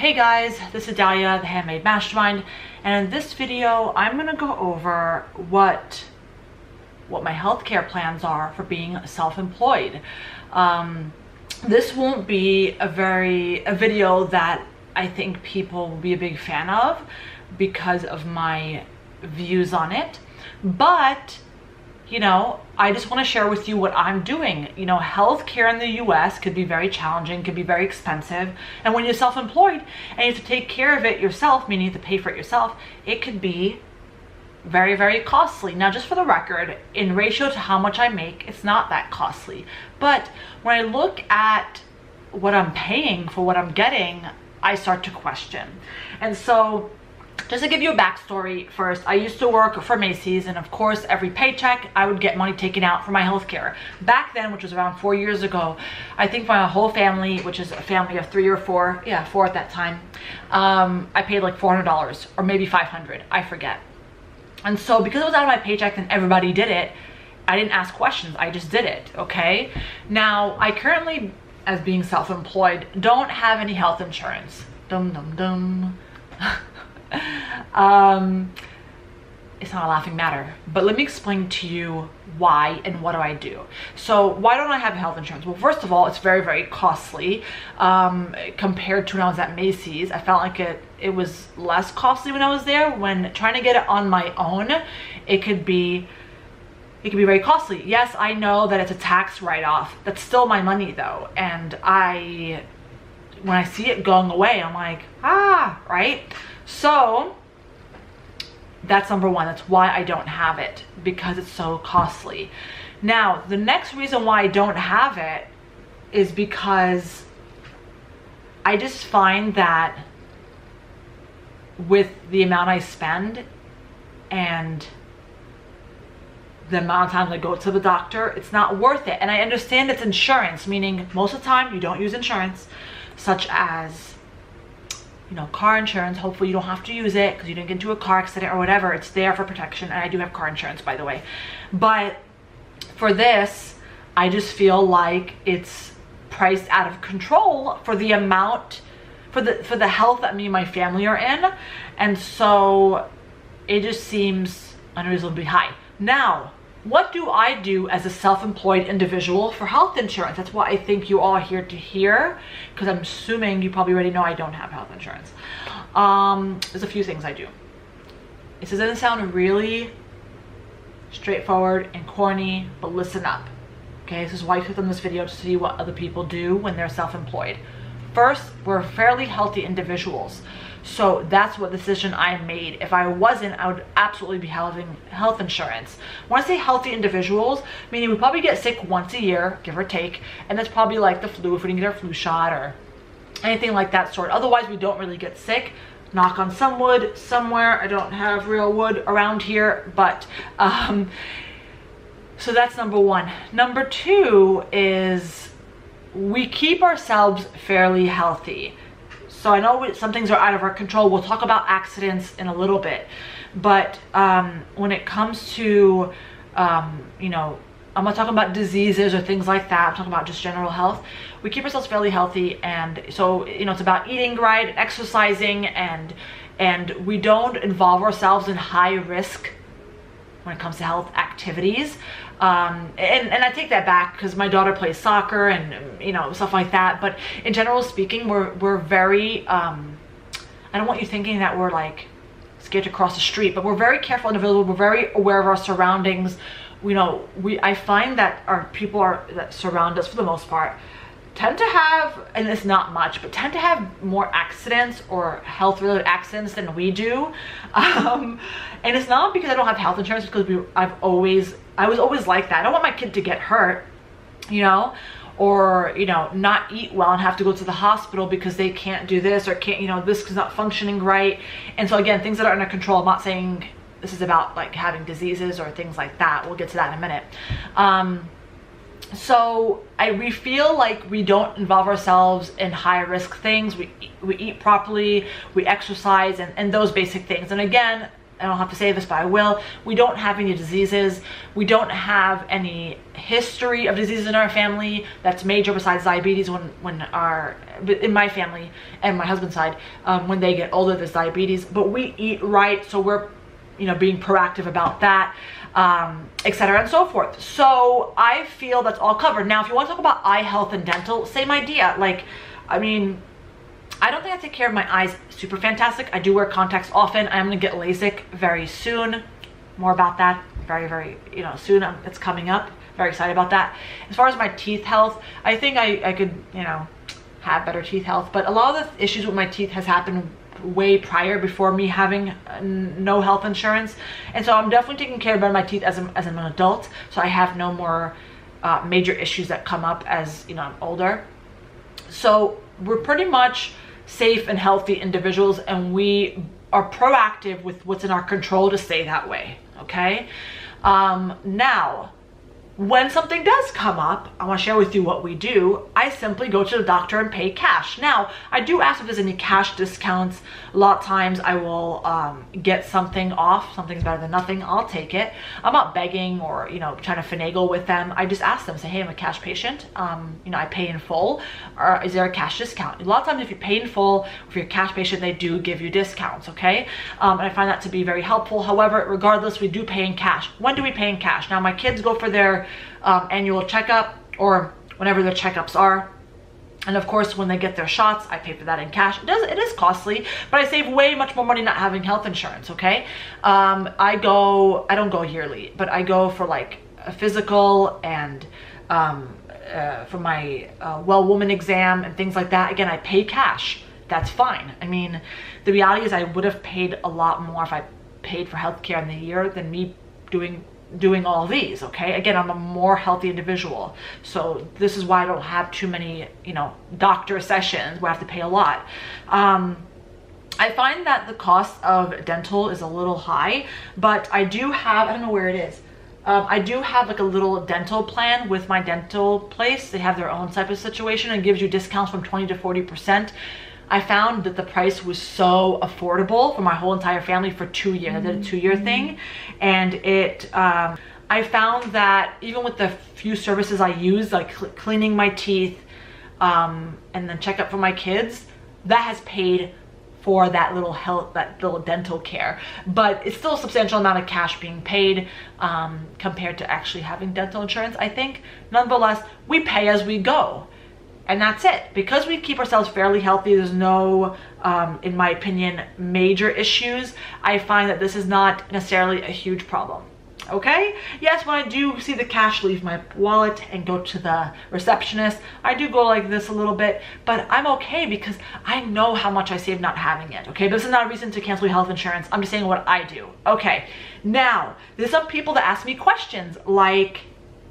Hey guys, this is Dahlia, the Handmade Mastermind, and in this video I'm going to go over what my healthcare plans are for being self-employed. This won't be a video that I think people will be a big fan of because of my views on it, but you know, I just want to share with you what I'm doing. You know, healthcare in the US could be very challenging, could be very expensive. And when you're self-employed and you have to take care of it yourself, meaning you have to pay for it yourself, it could be very, very costly. Now, just for the record, in ratio to how much I make, it's not that costly. But when I look at what I'm paying for what I'm getting, I start to question. And so, just to give you a backstory first, I used to work for Macy's, and of course every paycheck I would get money taken out for my healthcare. Back then, which was around 4 years ago, I think my whole family, which is a family of 3 or 4, yeah, 4 at that time, I paid like $400 or maybe $500, I forget. And so because it was out of my paycheck and everybody did it, I didn't ask questions, I just did it, okay? Now, I currently, as being self-employed, don't have any health insurance. Dum dum dum. It's not a laughing matter, but let me explain to you why and what do I do. So why don't I have health insurance? Well, first of all, it's very, very costly compared to when I was at Macy's. I felt like it was less costly when I was there. When trying to get it on my own, it could be very costly. Yes, I know that it's a tax write-off. That's still my money though, and when I see it going away, I'm like, right? So that's number one. That's why I don't have it, because it's so costly. Now, the next reason why I don't have it is because I just find that with the amount I spend and the amount of times I go to the doctor, it's not worth it. And I understand it's insurance, meaning most of the time you don't use insurance, such as, you know, car insurance. Hopefully you don't have to use it because you didn't get into a car accident or whatever. It's there for protection, and I do have car insurance, by the way. But for this, I just feel like it's priced out of control for the amount, for the health that me and my family are in, and so it just seems unreasonably high. Now, what do I do as a self-employed individual for health insurance? That's what I think you all are here to hear, because I'm assuming you probably already know I don't have health insurance. There's a few things I do. This doesn't sound really straightforward and corny, but listen up. Okay, this is why I clicked on this video, to see what other people do when they're self-employed. First, we're fairly healthy individuals. So that's what decision I made. If I wasn't, I would absolutely be having health insurance. When I say healthy individuals, meaning we probably get sick once a year, give or take, and that's probably like the flu, if we didn't get our flu shot or anything like that sort. Otherwise, we don't really get sick. Knock on some wood somewhere. I don't have real wood around here, but so that's number one. Number two is we keep ourselves fairly healthy. So I know some things are out of our control. We'll talk about accidents in a little bit. But when it comes to, you know, I'm not talking about diseases or things like that. I'm talking about just general health. We keep ourselves fairly healthy. And so, you know, it's about eating right, exercising, and we don't involve ourselves in high risk when it comes to health activities. And I take that back because my daughter plays soccer and, you know, stuff like that. But in general speaking, we're very, I don't want you thinking that we're like scared to cross the street, but we're very careful individuals. We're very aware of our surroundings. You know, I find that our people that surround us, for the most part, tend to have, and it's not much, but tend to have more accidents or health-related accidents than we do. And it's not because I don't have health insurance, because I was always like that. I don't want my kid to get hurt, you know, or, you know, not eat well and have to go to the hospital because they can't do this or can't, you know, this is not functioning right. And so again, things that are under control. I'm not saying this is about like having diseases or things like that. We'll get to that in a minute. So we feel like we don't involve ourselves in high risk things. We eat properly, we exercise, and those basic things. And again, I don't have to say this, but I will. We don't have any diseases. We don't have any history of diseases in our family that's major besides diabetes. In my family and my husband's side, when they get older, there's diabetes. But we eat right, so we're, being proactive about that, etc. and so forth. So I feel that's all covered. Now, if you want to talk about eye health and dental, same idea. I don't think I take care of my eyes super fantastic. I do wear contacts often. I'm gonna get LASIK very soon. More about that very, very, soon. It's coming up. Very excited about that. As far as my teeth health, I think I could, have better teeth health. But a lot of the issues with my teeth has happened way prior, before me having no health insurance. And so I'm definitely taking care of my teeth as I'm an adult. So I have no more major issues that come up as, I'm older. So we're pretty much safe and healthy individuals, and we are proactive with what's in our control to stay that way. Okay. Now, when something does come up, I want to share with you what we do. I simply go to the doctor and pay cash. Now, I do ask if there's any cash discounts. A lot of times I will get something off. Something's better than nothing. I'll take it. I'm not begging or, trying to finagle with them. I just ask them, say, hey, I'm a cash patient. I pay in full. Or is there a cash discount? A lot of times if you pay in full, if you're a cash patient, they do give you discounts, okay? And I find that to be very helpful. However, regardless, we do pay in cash. When do we pay in cash? Now, my kids go for their annual checkup, or whenever their checkups are, and of course when they get their shots, I pay for that in cash. It is costly, but I save way much more money not having health insurance. Okay. I don't go yearly, but I go for like a physical and for my well woman exam and things like that. Again, I pay cash. That's fine. I mean, the reality is I would have paid a lot more if I paid for healthcare in the year than me doing all these. Okay, again, I'm a more healthy individual, so this is why I don't have too many doctor sessions where I have to pay a lot. I find that the cost of dental is a little high, but I do have, I don't know where it is, I do have like a little dental plan with my dental place. They have their own type of situation and gives you discounts from 20 to 40%. I found that the price was so affordable for my whole entire family for 2 years. I did a 2-year thing, and I found that even with the few services I use, like cleaning my teeth, and then checkup for my kids, that has paid for that little dental care. But it's still a substantial amount of cash being paid compared to actually having dental insurance, I think. Nonetheless, we pay as we go. And that's it. Because we keep ourselves fairly healthy, there's no, in my opinion, major issues. I find that this is not necessarily a huge problem. Okay? Yes, when I do see the cash leave my wallet and go to the receptionist, I do go like this a little bit, but I'm okay because I know how much I save not having it. Okay? This is not a reason to cancel health insurance. I'm just saying what I do. Okay. Now, there's some people that ask me questions like,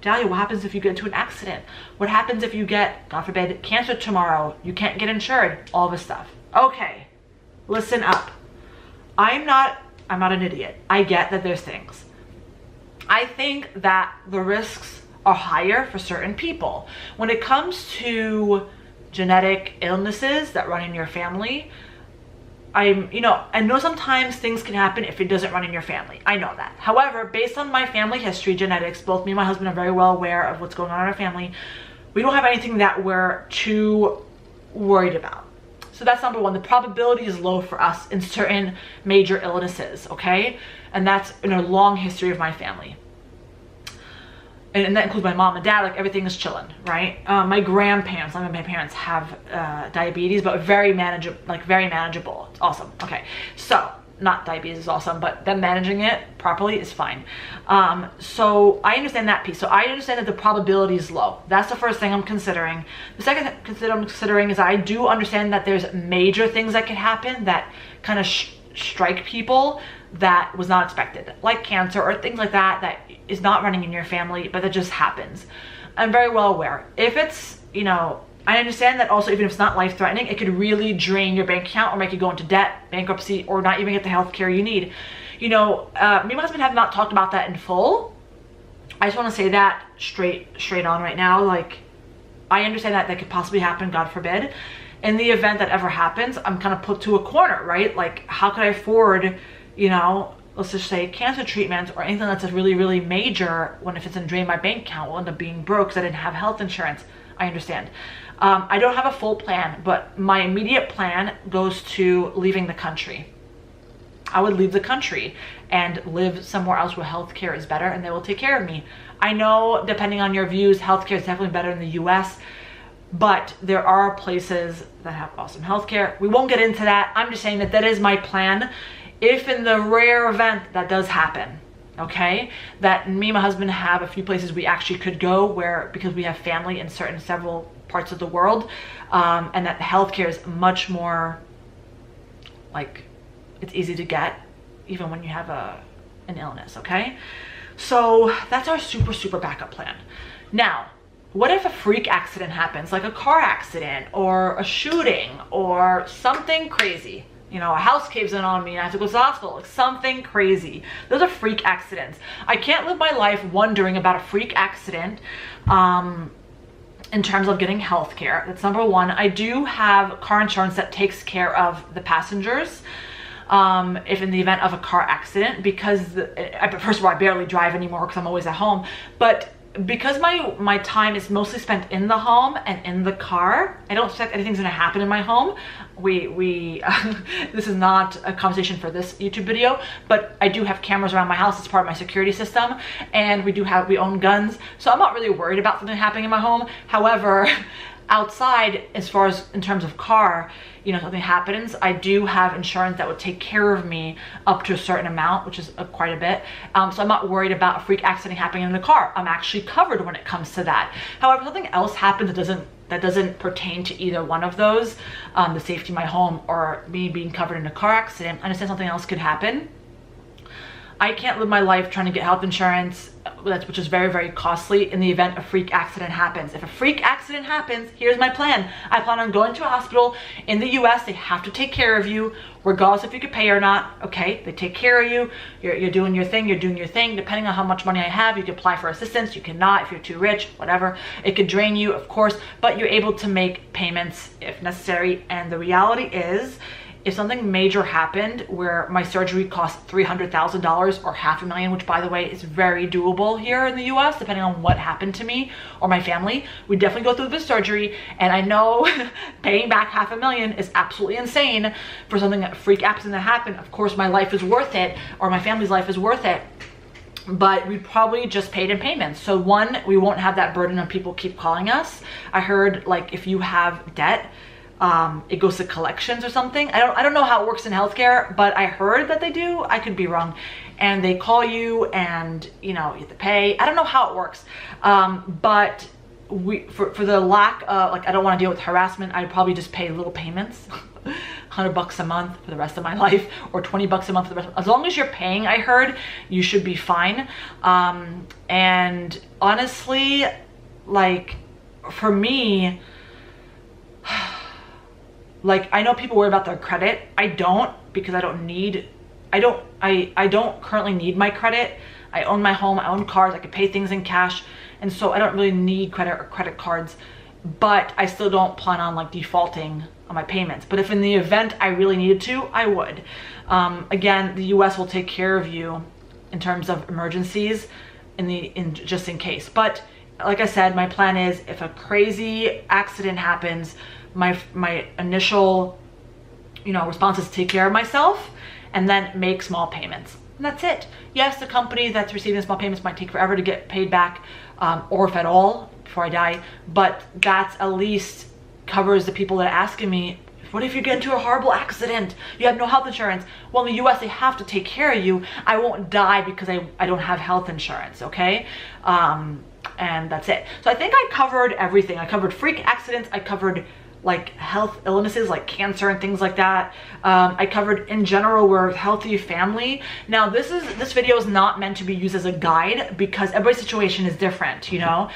Dahlia, what happens if you get into an accident? What happens if you get, God forbid, cancer tomorrow? You can't get insured. All this stuff. Okay, listen up. I'm not an idiot. I get that there's things. I think that the risks are higher for certain people. When it comes to genetic illnesses that run in your family, I know sometimes things can happen if it doesn't run in your family. I know that. However, based on my family history, genetics, both me and my husband are very well aware of what's going on in our family. We don't have anything that we're too worried about. So that's number one. The probability is low for us in certain major illnesses, okay? And that's in a long history of my family. And that includes my mom and dad. Like, everything is chilling, right? My grandparents, I mean, my parents have diabetes, but very manageable. It's awesome. Okay, so not diabetes is awesome, but them managing it properly is fine. So I understand that piece. So I understand that the probability is low. That's the first thing I'm considering. The second thing I'm considering is I do understand that there's major things that can happen that kind of strike people that was not expected, like cancer or things like that, that is not running in your family, but that just happens. I'm very well aware. If it's, I understand that also, even if it's not life-threatening, it could really drain your bank account or make you go into debt, bankruptcy, or not even get the health care you need. Me and my husband have not talked about that in full. I just want to say that straight on right now. Like, I understand that could possibly happen, God forbid. In the event that ever happens, I'm kind of put to a corner, right? Like, how could I afford, let's just say cancer treatments or anything that's really, really major, when if it's in drain my bank account, will end up being broke because I didn't have health insurance. I understand. I don't have a full plan, but my immediate plan goes to leaving the country. I would leave the country and live somewhere else where healthcare is better and they will take care of me. I know, depending on your views, healthcare is definitely better in the US, but there are places that have awesome healthcare. We won't get into that. I'm just saying that that is my plan. If in the rare event that does happen, okay, that me and my husband have a few places we actually could go where, because we have family in several parts of the world, and that healthcare is much more, like, it's easy to get even when you have an illness, okay? So that's our super, super backup plan. Now, what if a freak accident happens, like a car accident or a shooting or something crazy? You know, a house caves in on me and I have to go to the hospital, like something crazy. Those are freak accidents. I can't live my life wondering about a freak accident in terms of getting health care. That's number one. I do have car insurance that takes care of the passengers if in the event of a car accident, because first of all, I barely drive anymore because I'm always at home, but because my time is mostly spent in the home and in the car, I don't expect anything's gonna happen in my home. This is not a conversation for this YouTube video, but I do have cameras around my house as part of my security system, and we own guns, so I'm not really worried about something happening in my home. However, outside, as far as in terms of car, you know, something happens, I do have insurance that would take care of me up to a certain amount, which is quite a bit. So I'm not worried about a freak accident happening in the car. I'm actually covered when it comes to that. However, if something else happens that doesn't pertain to either one of those, the safety of my home or me being covered in a car accident, I understand something else could happen. I can't live my life trying to get health insurance, which is very, very costly, in the event a freak accident happens. If a freak accident happens, here's my plan. I plan on going to a hospital. In the US, they have to take care of you, regardless if you could pay or not, okay? They take care of you. You're doing your thing, you're doing your thing. Depending on how much money I have, you can apply for assistance, you cannot if you're too rich, whatever. It could drain you, of course, but you're able to make payments if necessary. And the reality is, if something major happened where my surgery cost $300,000 or $500,000, which by the way is very doable here in the US, depending on what happened to me or my family, we definitely go through the surgery. And I know paying back $500,000 is absolutely insane for something, that freak accident that happened. Of course, my life is worth it, or my family's life is worth it, but we probably just paid in payments. So one, we won't have that burden of people keep calling us. I heard, like, if you have debt, it goes to collections or something. I don't know how it works in healthcare, but I heard that they do. I could be wrong. And they call you and, you know, you have to pay. I don't know how it works. But for the lack of, like, I don't want to deal with harassment, I'd probably just pay little payments. $100 a month for the rest of my life, or $20 a month for the rest. As long as you're paying, I heard, you should be fine. And honestly, like, for me, like, I know people worry about their credit. I don't, because I don't currently need my credit. I own my home, I own cars, I can pay things in cash. And so I don't really need credit or credit cards, but I still don't plan on, like, defaulting on my payments. But if in the event I really needed to, I would. Again, the US will take care of you in terms of emergencies just in case. But like I said, my plan is, if a crazy accident happens, my initial, you know, response is to take care of myself and then make small payments. And that's it. Yes, the company that's receiving small payments might take forever to get paid back, or if at all, before I die, but that's at least covers the people that are asking me, what if you get into a horrible accident? You have no health insurance. Well, in the US, they have to take care of you. I won't die because I don't have health insurance, okay? And that's it. So I think I covered everything. I covered freak accidents. I covered, like, health illnesses like cancer and things like that. I covered, in general, we're a healthy family. Now, this video is not meant to be used as a guide, because everybody's situation is different, you know?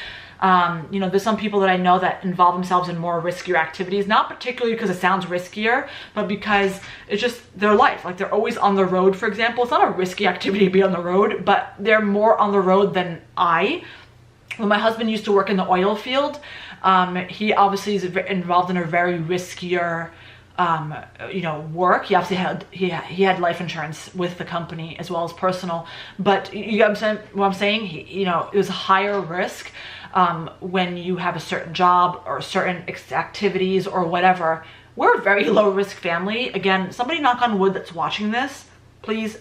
You know, there's some people that I know that involve themselves in more riskier activities, not particularly because it sounds riskier, but because it's just their life. Like, they're always on the road, for example. It's not a risky activity to be on the road, but they're more on the road than I. When my husband used to work in the oil field, he obviously is involved in a very riskier work. He obviously he had life insurance with the company as well as personal, but you know what I'm saying? It was a higher risk when you have a certain job or certain activities or whatever. We're a very low risk family. Again, somebody knock on wood that's watching this, please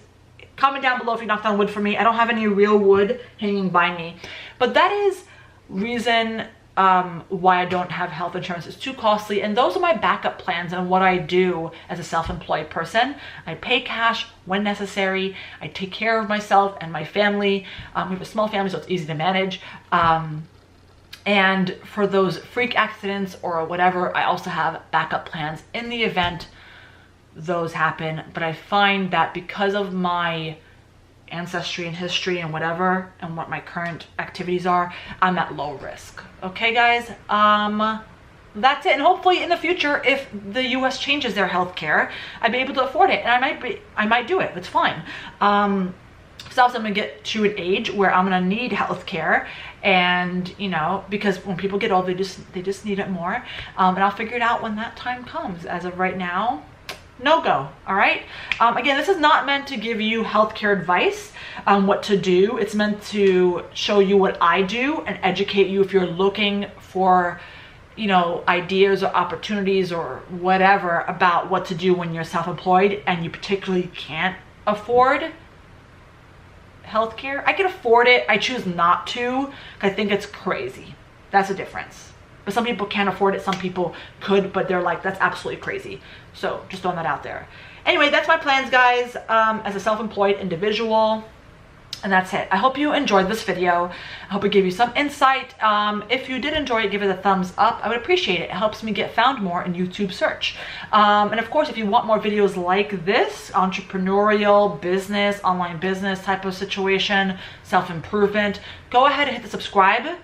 comment down below if you knocked on wood for me. I don't have any real wood hanging by me, but that is reason why I don't have health insurance. It's too costly, and those are my backup plans and what I do as a self-employed person. I pay cash when necessary. I take care of myself and my family. We have a small family, so it's easy to manage. And for those freak accidents or whatever, I also have backup plans in the event those happen. But I find that because of my ancestry and history and whatever, and what my current activities are, I'm at low risk. Okay, guys, that's it. And hopefully in the future, if the US changes their healthcare, I'd be able to afford it, and I might do it. It's fine. So also I'm gonna get to an age where I'm gonna need healthcare, and because when people get old, they just need it more, and I'll figure it out when that time comes. As of right now, no go. All right. Again, this is not meant to give you healthcare advice on what to do. It's meant to show you what I do and educate you if you're looking for, ideas or opportunities or whatever about what to do when you're self-employed and you particularly can't afford healthcare. I can afford it. I choose not to. I think it's crazy. That's the difference. But some people can't afford it. Some people could, but they're like, that's absolutely crazy. So just throwing that out there. Anyway, that's my plans, guys, as a self-employed individual. And that's it. I hope you enjoyed this video. I hope it gave you some insight. If you did enjoy it, give it a thumbs up. I would appreciate it. It helps me get found more in YouTube search. And of course, if you want more videos like this, entrepreneurial, business, online business type of situation, self-improvement, go ahead and hit the subscribe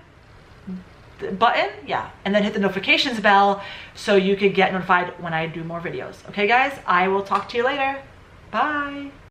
button, and then hit the notifications bell so you could get notified when I do more videos. Okay, guys, I will talk to you later. Bye.